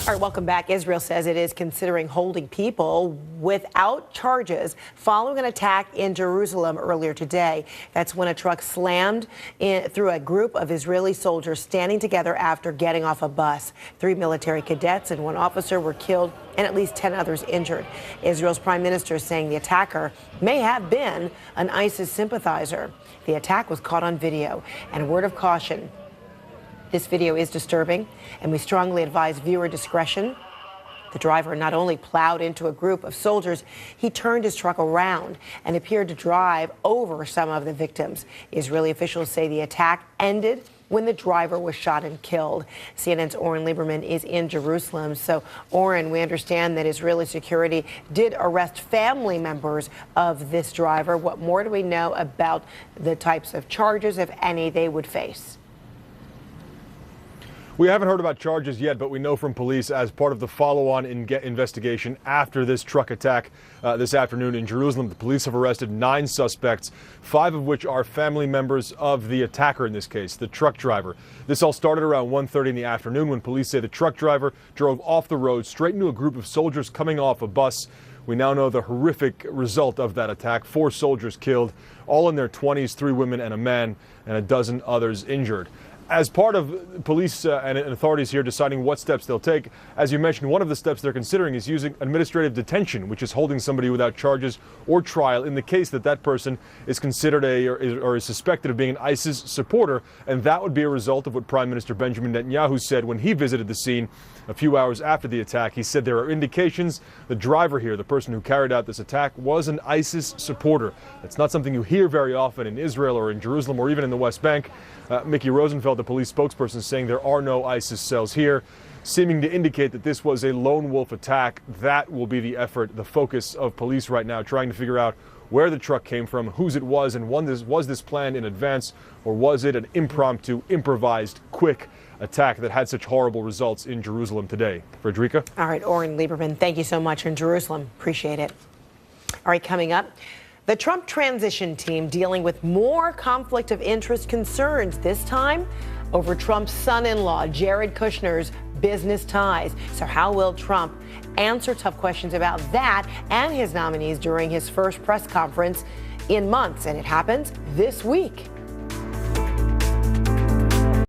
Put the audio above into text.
All right, welcome back. Israel says it is considering holding people without charges following an attack in Jerusalem earlier today. That's when a truck slammed through a group of Israeli soldiers standing together after getting off a bus. 3 military cadets and 1 officer were killed and at least 10 others injured. Israel's prime minister is saying the attacker may have been an ISIS sympathizer. The attack was caught on video. And a word of caution: this video is disturbing, and we strongly advise viewer discretion. The driver not only plowed into a group of soldiers, he turned his truck around and appeared to drive over some of the victims. Israeli officials say the attack ended when the driver was shot and killed. CNN's Oren Lieberman is in Jerusalem. So, Oren, we understand that Israeli security did arrest family members of this driver. What more do we know about the types of charges, if any, they would face? We haven't heard about charges yet, but we know from police as part of the follow-on investigation after this truck attack this afternoon in Jerusalem, the police have arrested 9 suspects, 5 of which are family members of the attacker in this case, the truck driver. This all started around 1:30 in the afternoon when police say the truck driver drove off the road straight into a group of soldiers coming off a bus. We now know the horrific result of that attack: 4 soldiers killed, all in their 20s, 3 women and a man, and a dozen others injured. As part of police and authorities here deciding what steps they'll take, as you mentioned, one of the steps they're considering is using administrative detention, which is holding somebody without charges or trial in the case that that person is considered or is suspected of being an ISIS supporter. And that would be a result of what Prime Minister Benjamin Netanyahu said when he visited the scene a few hours after the attack. He said there are indications the driver here, the person who carried out this attack, was an ISIS supporter. That's not something you hear very often in Israel or in Jerusalem or even in the West Bank. Mickey Rosenfeld, the police spokesperson, saying there are no ISIS cells here, seeming to indicate that this was a lone wolf attack. That will be the effort, the focus of police right now, trying to figure out where the truck came from, whose it was, and was this planned in advance, or was it an impromptu, improvised, quick attack that had such horrible results in Jerusalem today. Frederica? All right, Oren Lieberman, thank you so much in Jerusalem. Appreciate it. All right, coming up, the Trump transition team dealing with more conflict of interest concerns, this time over Trump's son-in-law, Jared Kushner's business ties. So how will Trump answer tough questions about that and his nominees during his first press conference in months? And it happens this week.